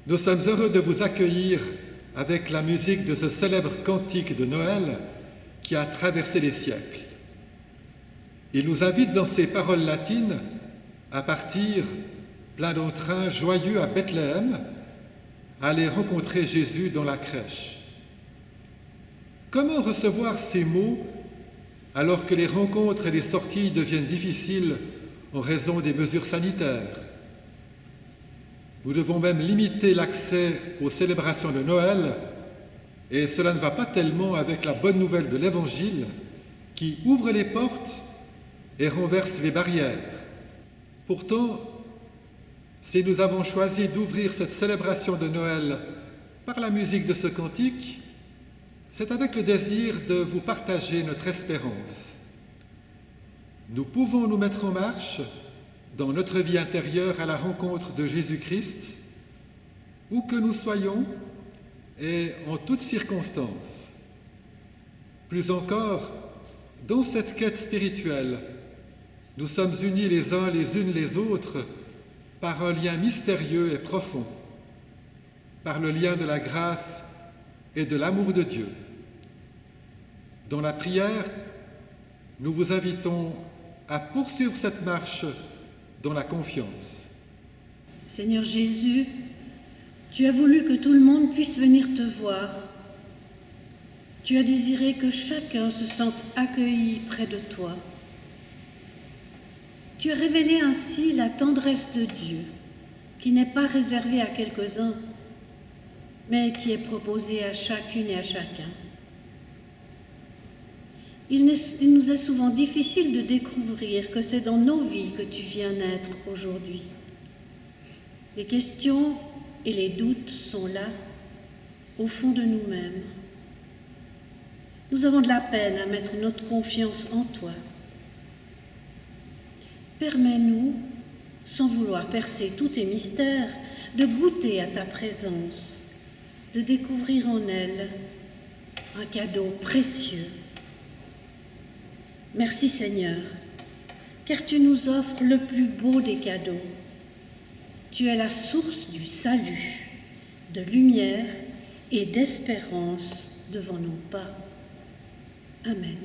Nous sommes heureux de vous accueillir avec la musique de ce célèbre cantique de Noël qui a traversé les siècles. Il nous invite dans ses paroles latines à partir, plein d'entrain joyeux à Bethléem, à aller rencontrer Jésus dans la crèche. Comment recevoir ces mots alors que les rencontres et les sorties deviennent difficiles en raison des mesures sanitaires? Nous devons même limiter l'accès aux célébrations de Noël, et cela ne va pas tellement avec la bonne nouvelle de l'Évangile qui ouvre les portes et renverse les barrières. Pourtant, si nous avons choisi d'ouvrir cette célébration de Noël par la musique de ce cantique, c'est avec le désir de vous partager notre espérance. Nous pouvons nous mettre en marche dans notre vie intérieure à la rencontre de Jésus-Christ, où que nous soyons et en toutes circonstances. Plus encore, dans cette quête spirituelle, nous sommes unis les uns les unes les autres par un lien mystérieux et profond, par le lien de la grâce et de l'amour de Dieu. Dans la prière, nous vous invitons à poursuivre cette marche dans la confiance. Seigneur Jésus, tu as voulu que tout le monde puisse venir te voir. Tu as désiré que chacun se sente accueilli près de toi. Tu as révélé ainsi la tendresse de Dieu, qui n'est pas réservée à quelques-uns, mais qui est proposée à chacune et à chacun. Il nous est souvent difficile de découvrir que c'est dans nos vies que tu viens naître aujourd'hui. Les questions et les doutes sont là, au fond de nous-mêmes. Nous avons de la peine à mettre notre confiance en toi. Permets-nous, sans vouloir percer tous tes mystères, de goûter à ta présence, de découvrir en elle un cadeau précieux. Merci Seigneur, car tu nous offres le plus beau des cadeaux. Tu es la source du salut, de lumière et d'espérance devant nos pas. Amen.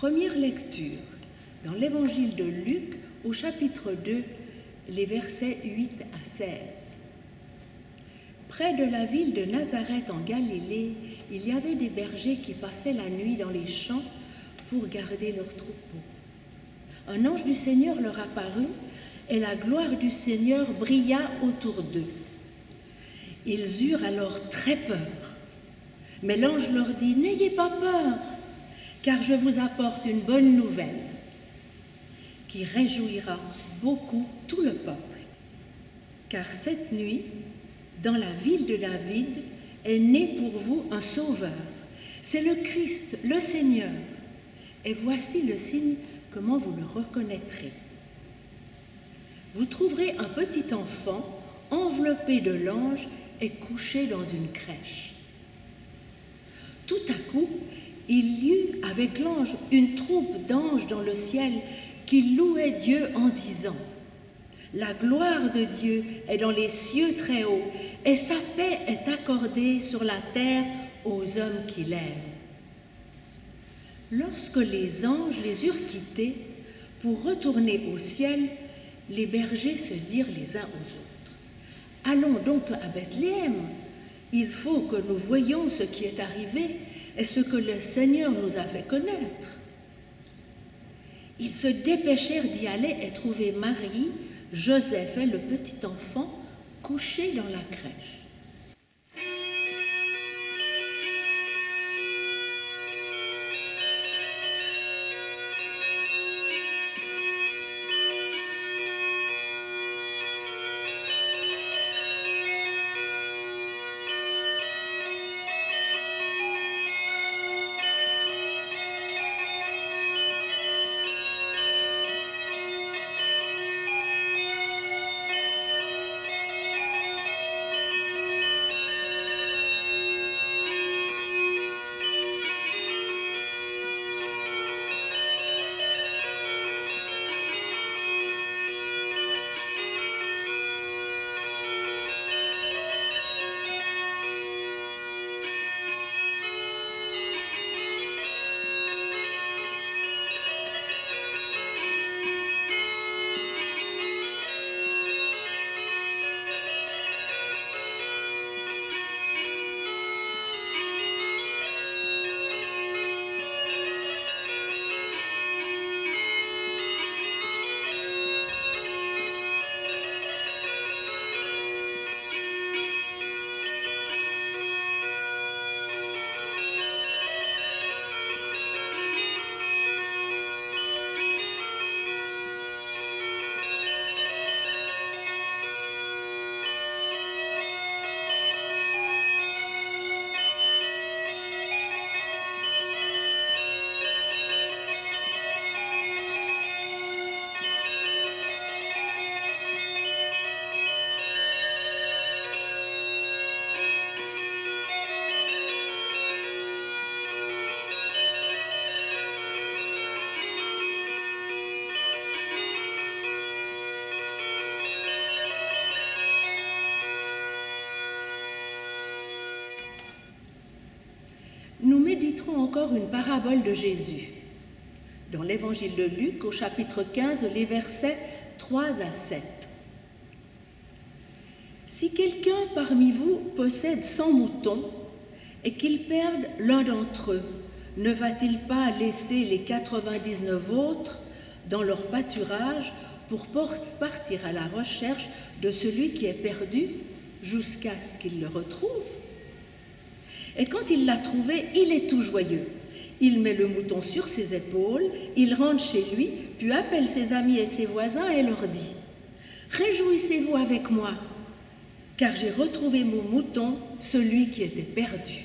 Première lecture dans l'Évangile de Luc au chapitre 2, les versets 8 à 16. Près de la ville de Nazareth en Galilée, il y avait des bergers qui passaient la nuit dans les champs pour garder leurs troupeaux. Un ange du Seigneur leur apparut et la gloire du Seigneur brilla autour d'eux. Ils eurent alors très peur. Mais l'ange leur dit « N'ayez pas peur, car je vous apporte une bonne nouvelle qui réjouira beaucoup tout le peuple. Car cette nuit, dans la ville de David, est né pour vous un sauveur. C'est le Christ, le Seigneur. Et voici le signe comment vous le reconnaîtrez. Vous trouverez un petit enfant enveloppé de langes et couché dans une crèche. » Tout à coup, il y eut avec l'ange une troupe d'anges dans le ciel qui louaient Dieu en disant « La gloire de Dieu est dans les cieux très hauts et sa paix est accordée sur la terre aux hommes qui l'aiment. » Lorsque les anges les eurent quittés pour retourner au ciel, les bergers se dirent les uns aux autres « Allons donc à Bethléem. Il faut que nous voyions ce qui est arrivé et ce que le Seigneur nous a fait connaître. » Ils se dépêchèrent d'y aller et trouver Marie, Joseph et le petit enfant couchés dans la crèche. Nous méditerons encore une parabole de Jésus dans l'Évangile de Luc au chapitre 15, les versets 3 à 7. Si quelqu'un parmi vous possède 100 moutons et qu'il perde l'un d'entre eux, ne va-t-il pas laisser les 99 autres dans leur pâturage pour partir à la recherche de celui qui est perdu jusqu'à ce qu'il le retrouve? Et quand il l'a trouvé, il est tout joyeux. Il met le mouton sur ses épaules, il rentre chez lui, puis appelle ses amis et ses voisins et leur dit « Réjouissez-vous avec moi, car j'ai retrouvé mon mouton, celui qui était perdu. »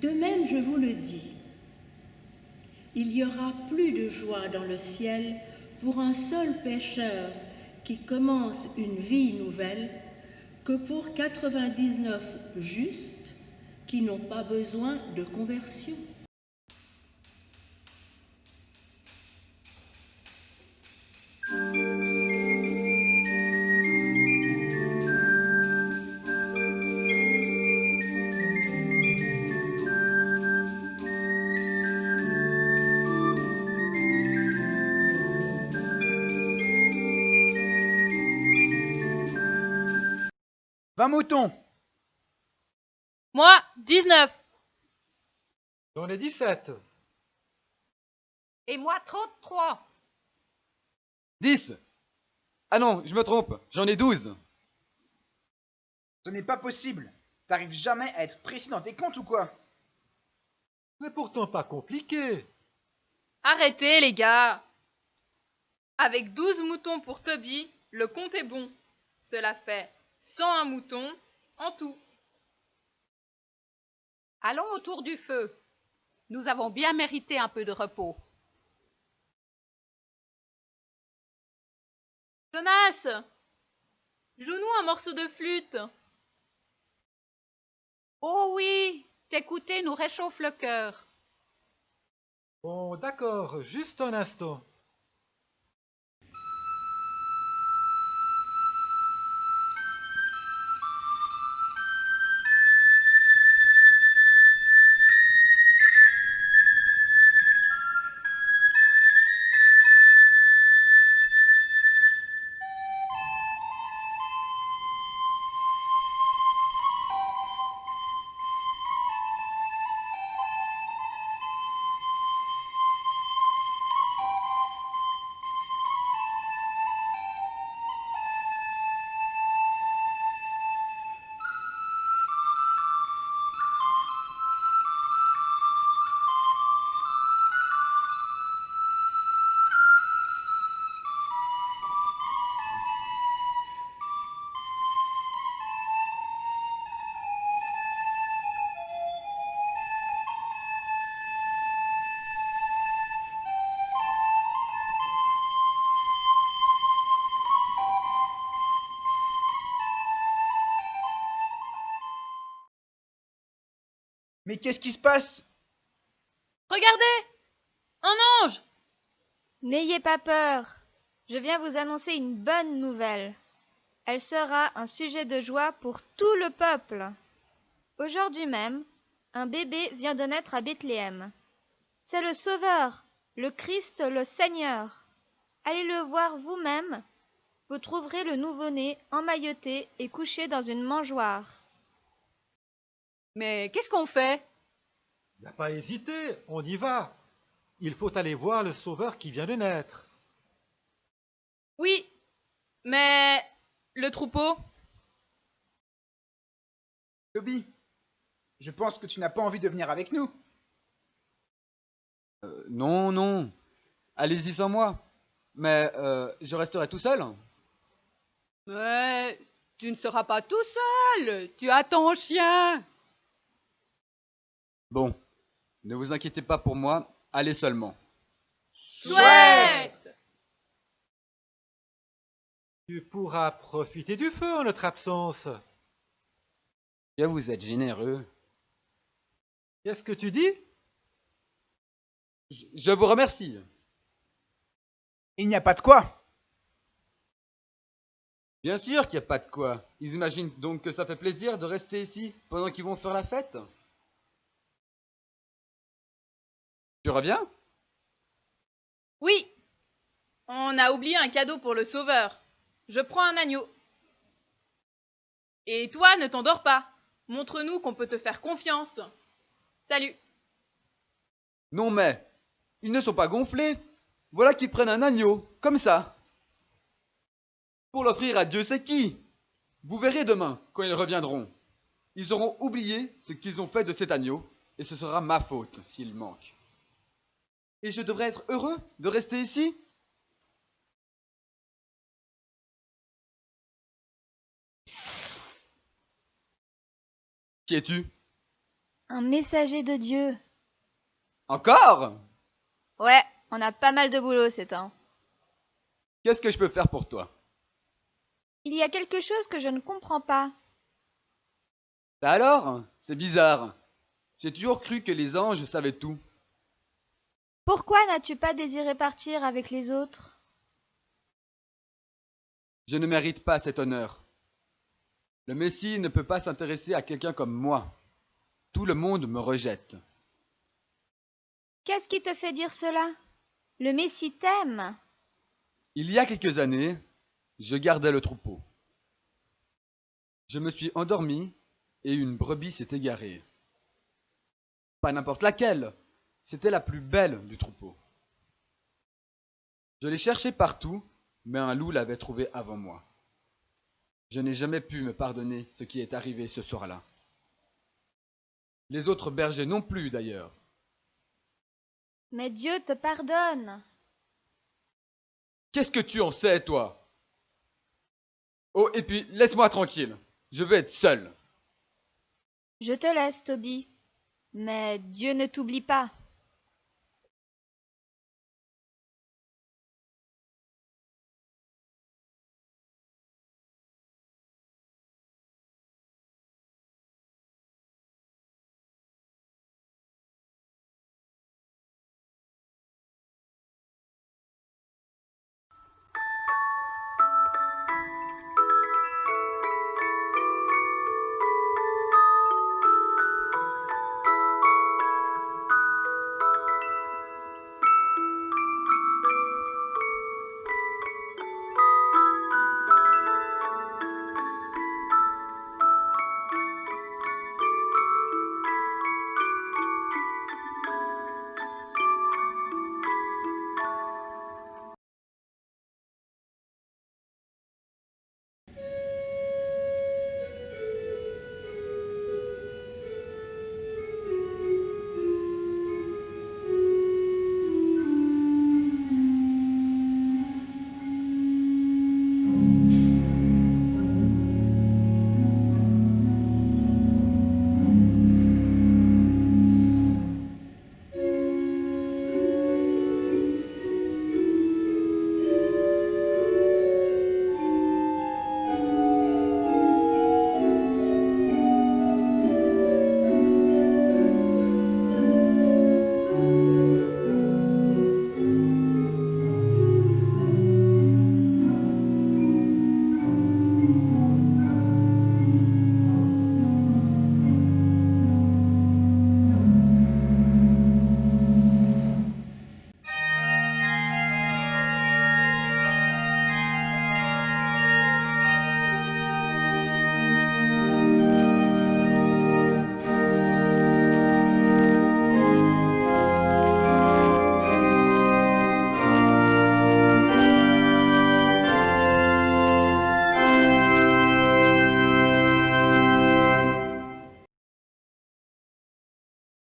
De même, je vous le dis, il y aura plus de joie dans le ciel pour un seul pécheur qui commence une vie nouvelle que pour 99 justes qui n'ont pas besoin de conversion. 20 moutons. Moi, 19. J'en ai 17. Et moi, 33. 10. Ah non, je me trompe, j'en ai 12. Ce n'est pas possible. T'arrives jamais à être précis dans tes comptes ou quoi? C'est pourtant pas compliqué. Arrêtez, les gars. Avec 12 moutons pour Toby, le compte est bon. Cela fait 101 moutons en tout. Allons autour du feu. Nous avons bien mérité un peu de repos. Jonas, joue-nous un morceau de flûte. Oh oui, t'écouter nous réchauffe le cœur. Bon, d'accord, juste un instant. Mais qu'est-ce qui se passe? Regardez, un ange. N'ayez pas peur, je viens vous annoncer une bonne nouvelle. Elle sera un sujet de joie pour tout le peuple. Aujourd'hui même, un bébé vient de naître à Bethléem. C'est le Sauveur, le Christ le Seigneur. Allez le voir vous-même. Vous trouverez le nouveau-né emmailloté et couché dans une mangeoire. Mais qu'est-ce qu'on fait? Il n'y a pas hésité, on y va. Il faut aller voir le Sauveur qui vient de naître. Oui, mais le troupeau? Toby, je pense que tu n'as pas envie de venir avec nous. Non, non. Allez-y sans moi. Mais je resterai tout seul. Mais tu ne seras pas tout seul. Tu as ton chien. Bon, ne vous inquiétez pas pour moi, allez seulement. Chouette! Tu pourras profiter du feu en notre absence. Bien, vous êtes généreux. Qu'est-ce que tu dis? Je vous remercie. Il n'y a pas de quoi. Bien sûr qu'il n'y a pas de quoi. Ils imaginent donc que ça fait plaisir de rester ici pendant qu'ils vont faire la fête. Tu reviens? Oui, on a oublié un cadeau pour le Sauveur. Je prends un agneau. Et toi, ne t'endors pas. Montre-nous qu'on peut te faire confiance. Salut. Non mais, ils ne sont pas gonflés. Voilà qu'ils prennent un agneau, comme ça. Pour l'offrir à Dieu c'est qui? Vous verrez demain, quand ils reviendront. Ils auront oublié ce qu'ils ont fait de cet agneau, et ce sera ma faute s'il manque. Et je devrais être heureux de rester ici? Qui es-tu? Un messager de Dieu. Encore? Ouais, on a pas mal de boulot ces temps. Qu'est-ce que je peux faire pour toi? Il y a quelque chose que je ne comprends pas. Ça alors? C'est bizarre. J'ai toujours cru que les anges savaient tout. Pourquoi n'as-tu pas désiré partir avec les autres? Je ne mérite pas cet honneur. Le Messie ne peut pas s'intéresser à quelqu'un comme moi. Tout le monde me rejette. Qu'est-ce qui te fait dire cela? Le Messie t'aime. Il y a quelques années, je gardais le troupeau. Je me suis endormi et une brebis s'est égarée. Pas n'importe laquelle, c'était la plus belle du troupeau. Je l'ai cherchée partout, mais un loup l'avait trouvée avant moi. Je n'ai jamais pu me pardonner ce qui est arrivé ce soir-là. Les autres bergers non plus, d'ailleurs. Mais Dieu te pardonne. Qu'est-ce que tu en sais, toi? Oh, et puis, laisse-moi tranquille. Je veux être seul. Je te laisse, Toby. Mais Dieu ne t'oublie pas.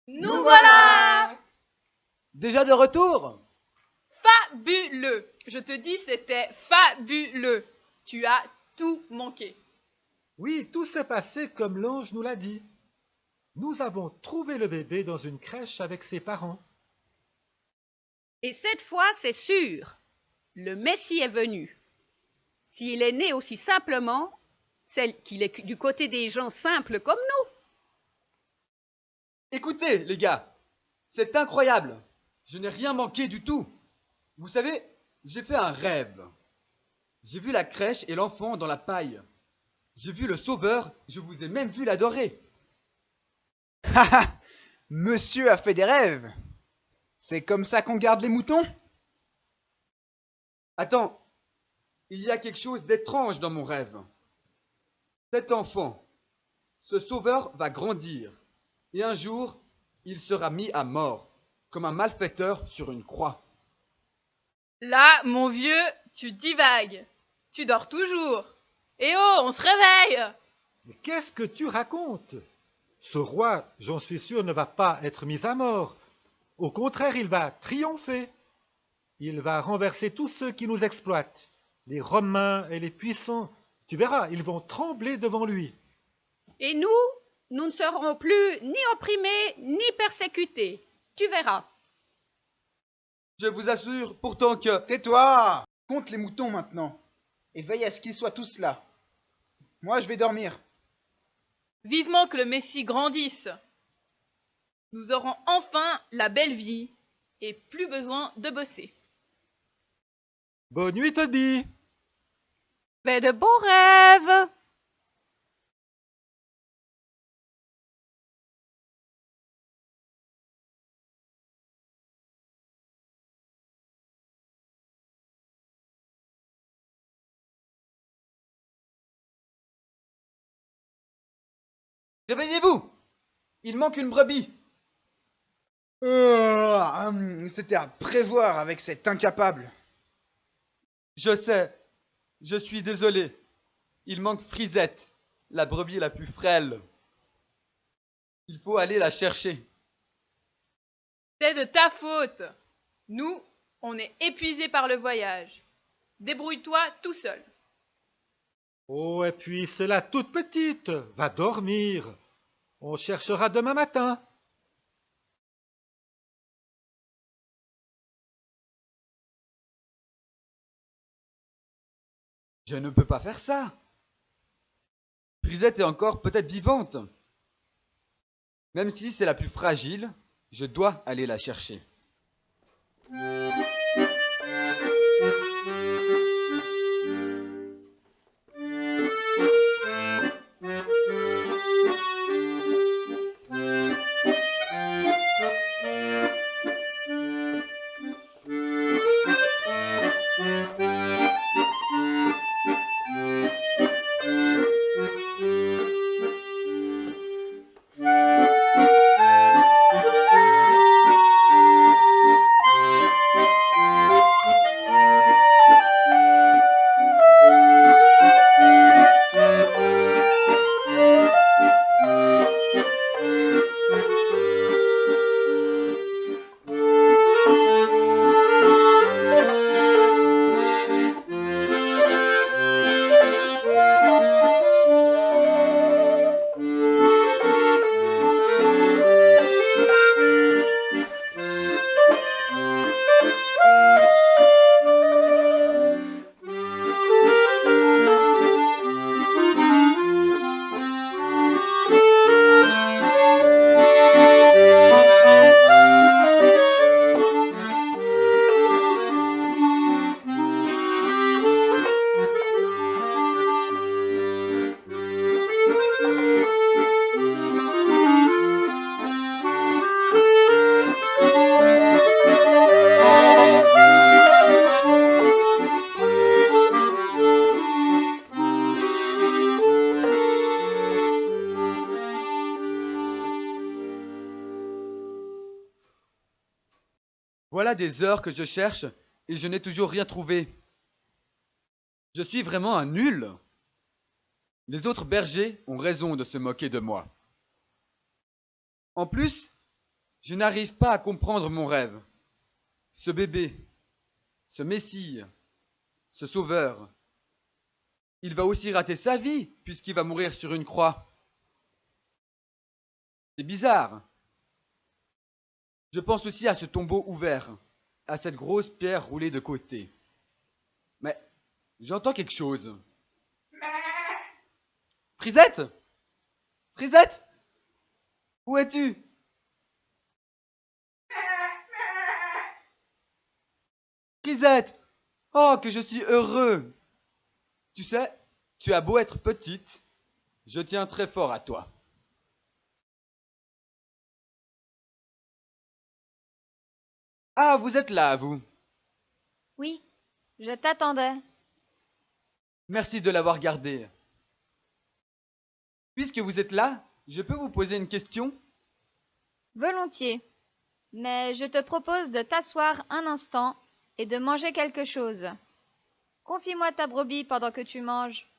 Nous voilà! Déjà de retour? Fabuleux! Je te dis, c'était fabuleux. Tu as tout manqué. Oui, tout s'est passé comme l'ange nous l'a dit. Nous avons trouvé le bébé dans une crèche avec ses parents. Et cette fois, c'est sûr, le Messie est venu. S'il est né aussi simplement, c'est qu'il est du côté des gens simples comme nous. Écoutez, les gars, c'est incroyable. Je n'ai rien manqué du tout. Vous savez, j'ai fait un rêve. J'ai vu la crèche et l'enfant dans la paille. J'ai vu le Sauveur, je vous ai même vu l'adorer. Haha, monsieur a fait des rêves. C'est comme ça qu'on garde les moutons? Attends, il y a quelque chose d'étrange dans mon rêve. Cet enfant, ce Sauveur va grandir, et un jour, il sera mis à mort, comme un malfaiteur sur une croix. Là, mon vieux, tu divagues. Tu dors toujours. Eh oh, on se réveille! Mais qu'est-ce que tu racontes? Ce roi, j'en suis sûr, ne va pas être mis à mort. Au contraire, il va triompher. Il va renverser tous ceux qui nous exploitent, les Romains et les puissants. Tu verras, ils vont trembler devant lui. Et nous ne serons plus ni opprimés ni persécutés. Tu verras. Je vous assure pourtant que... Tais-toi! Compte les moutons maintenant. Et veille à ce qu'ils soient tous là. Moi, je vais dormir. Vivement que le Messie grandisse. Nous aurons enfin la belle vie et plus besoin de bosser. Bonne nuit, Toby. Fais de beaux rêves. Réveillez-vous! Il manque une brebis! C'était à prévoir avec cet incapable. Je sais, je suis désolé. Il manque Frisette, la brebis la plus frêle. Il faut aller la chercher. C'est de ta faute. Nous, on est épuisés par le voyage. Débrouille-toi tout seul. Oh, et puis c'est la toute petite. Va dormir. On cherchera demain matin. Je ne peux pas faire ça. Frisette est encore peut-être vivante. Même si c'est la plus fragile, je dois aller la chercher. Voilà des heures que je cherche et je n'ai toujours rien trouvé. Je suis vraiment un nul. Les autres bergers ont raison de se moquer de moi. En plus, je n'arrive pas à comprendre mon rêve. Ce bébé, ce Messie, ce sauveur, il va aussi rater sa vie puisqu'il va mourir sur une croix. C'est bizarre. Je pense aussi à ce tombeau ouvert, à cette grosse pierre roulée de côté. Mais j'entends quelque chose. Frisette? Frisette? Où es-tu? Frisette! Oh, que je suis heureux! Tu sais, tu as beau être petite, je tiens très fort à toi. Ah, vous êtes là, vous. Oui, je t'attendais. Merci de l'avoir gardé. Puisque vous êtes là, je peux vous poser une question? Volontiers. Mais je te propose de t'asseoir un instant et de manger quelque chose. Confie-moi ta brebis pendant que tu manges.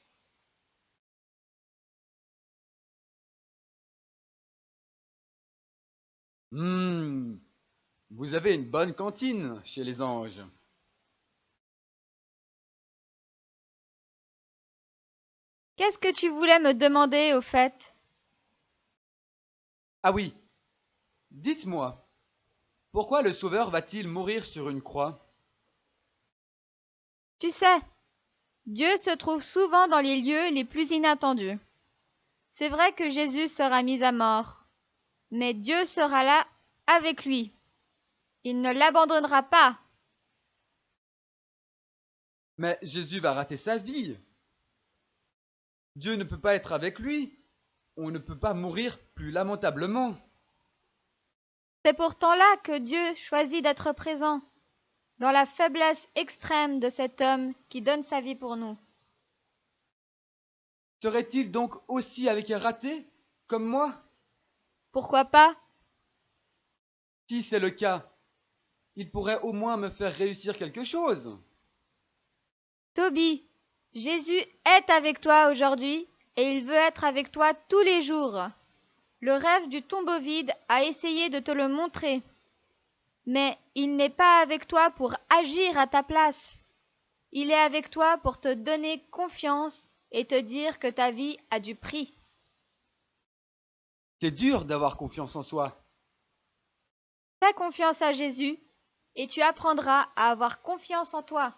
Vous avez une bonne cantine chez les anges. Qu'est-ce que tu voulais me demander au fait? Ah oui, dites-moi, pourquoi le Sauveur va-t-il mourir sur une croix? Tu sais, Dieu se trouve souvent dans les lieux les plus inattendus. C'est vrai que Jésus sera mis à mort, mais Dieu sera là avec lui. Il ne l'abandonnera pas. Mais Jésus va rater sa vie. Dieu ne peut pas être avec lui. On ne peut pas mourir plus lamentablement. C'est pourtant là que Dieu choisit d'être présent, dans la faiblesse extrême de cet homme qui donne sa vie pour nous. Serait-il donc aussi avec un raté? comme moi? Pourquoi pas? Si c'est le cas, il pourrait au moins me faire réussir quelque chose. Toby, Jésus est avec toi aujourd'hui et il veut être avec toi tous les jours. Le rêve du tombeau vide a essayé de te le montrer. Mais il n'est pas avec toi pour agir à ta place. Il est avec toi pour te donner confiance et te dire que ta vie a du prix. C'est dur d'avoir confiance en soi. Fais confiance à Jésus et tu apprendras à avoir confiance en toi.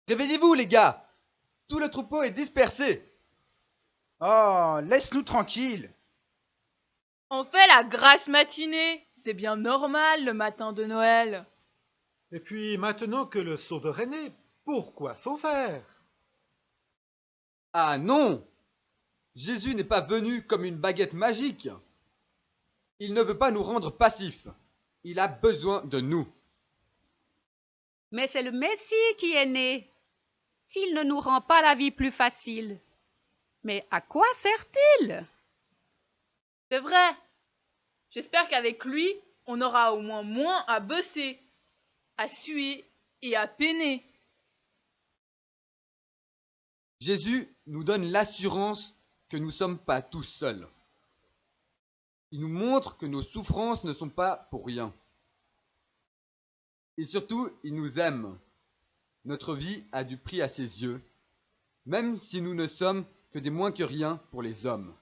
Réveillez-vous, les gars! Tout le troupeau est dispersé. Oh, laisse-nous tranquilles. On fait la grasse matinée. C'est bien normal le matin de Noël. Et puis maintenant que le Sauveur est né, pourquoi s'en faire? Ah non! Jésus n'est pas venu comme une baguette magique. Il ne veut pas nous rendre passifs. Il a besoin de nous. Mais c'est le Messie qui est né. S'il ne nous rend pas la vie plus facile. Mais à quoi sert-il? C'est vrai. J'espère qu'avec lui, on aura au moins à bosser, à suer et à peiner. Jésus nous donne l'assurance que nous ne sommes pas tous seuls. Il nous montre que nos souffrances ne sont pas pour rien. Et surtout, il nous aime. Notre vie a du prix à ses yeux, même si nous ne sommes que des moins que rien pour les hommes.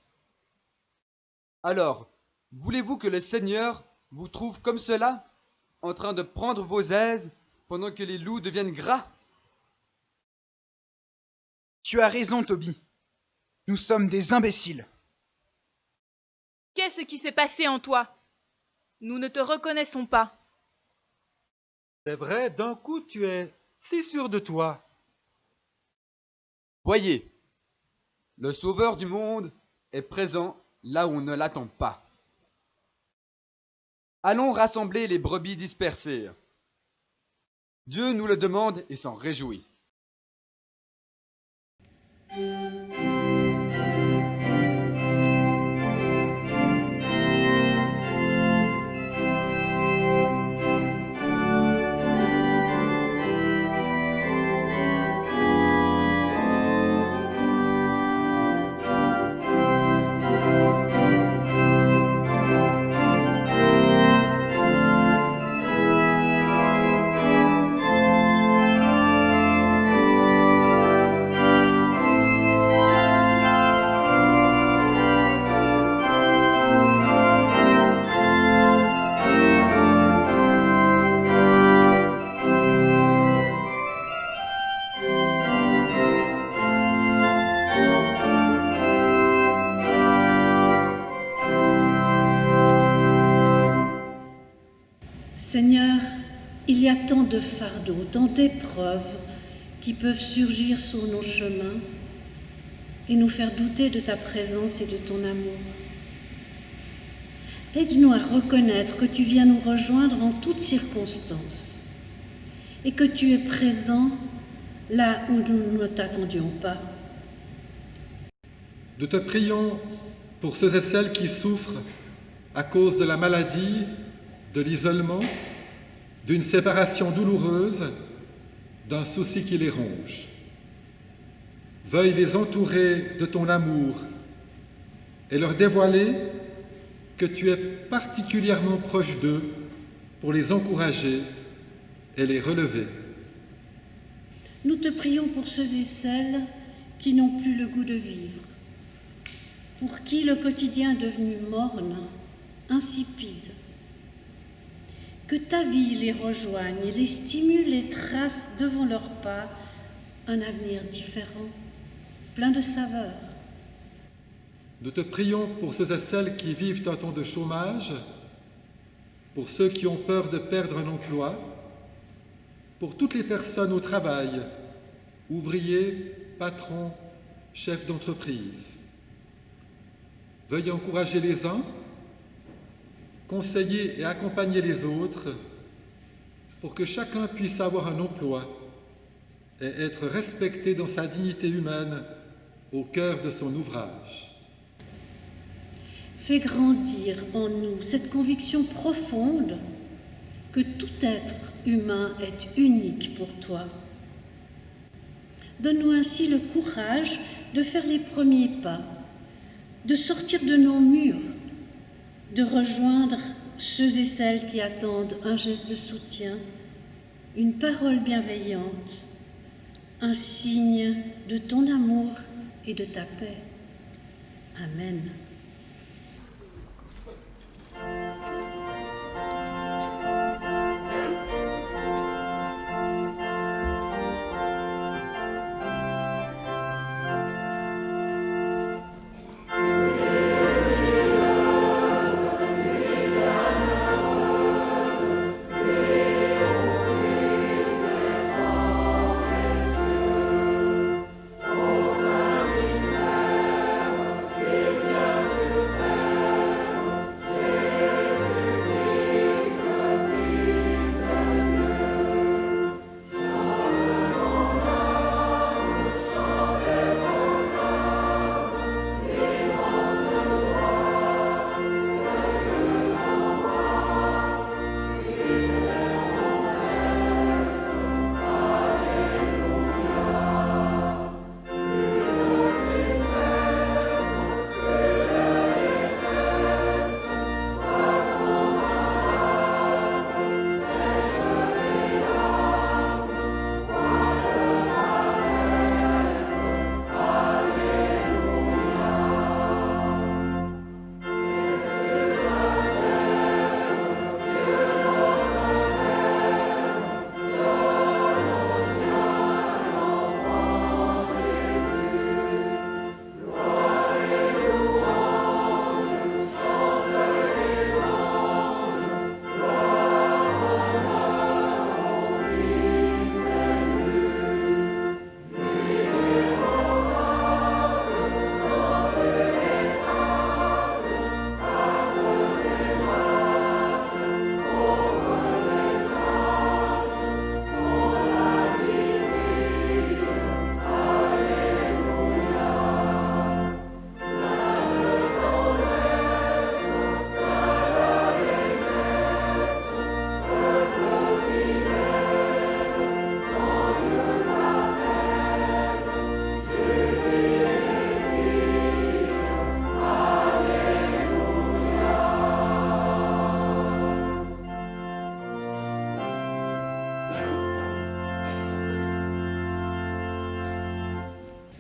Alors, voulez-vous que le Seigneur vous trouve comme cela, en train de prendre vos aises pendant que les loups deviennent gras? Tu as raison, Toby. Nous sommes des imbéciles. Qu'est-ce qui s'est passé en toi? Nous ne te reconnaissons pas. C'est vrai, d'un coup tu es si sûr de toi. Voyez, le Sauveur du monde est présent là où on ne l'attend pas. Allons rassembler les brebis dispersées. Dieu nous le demande et s'en réjouit. tant de fardeaux, tant d'épreuves qui peuvent surgir sur nos chemins et nous faire douter de ta présence et de ton amour. Aide-nous à reconnaître que tu viens nous rejoindre en toutes circonstances et que tu es présent là où nous ne t'attendions pas. Nous te prions pour ceux et celles qui souffrent à cause de la maladie, de l'isolement, d'une séparation douloureuse, d'un souci qui les ronge. Veuille les entourer de ton amour et leur dévoiler que tu es particulièrement proche d'eux pour les encourager et les relever. Nous te prions pour ceux et celles qui n'ont plus le goût de vivre, pour qui le quotidien est devenu morne, insipide. Que ta vie les rejoigne, les stimule et trace devant leurs pas un avenir différent, plein de saveurs. Nous te prions pour ceux et celles qui vivent un temps de chômage, pour ceux qui ont peur de perdre un emploi, pour toutes les personnes au travail, ouvriers, patrons, chefs d'entreprise. Veuille encourager les uns, conseiller et accompagner les autres pour que chacun puisse avoir un emploi et être respecté dans sa dignité humaine au cœur de son ouvrage. Fais grandir en nous cette conviction profonde que tout être humain est unique pour toi. Donne-nous ainsi le courage de faire les premiers pas, de sortir de nos murs, de rejoindre ceux et celles qui attendent un geste de soutien, une parole bienveillante, un signe de ton amour et de ta paix. Amen.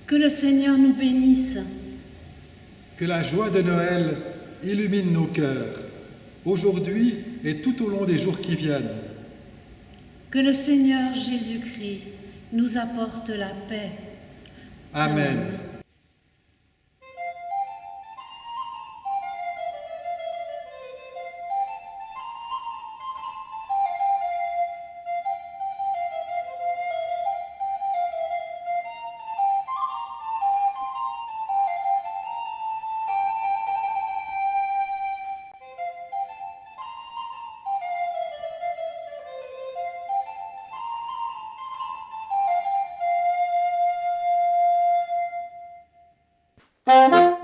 Que le Seigneur nous bénisse. Que la joie de Noël illumine nos cœurs, aujourd'hui et tout au long des jours qui viennent. Que le Seigneur Jésus-Christ nous apporte la paix. Amen. Thank you.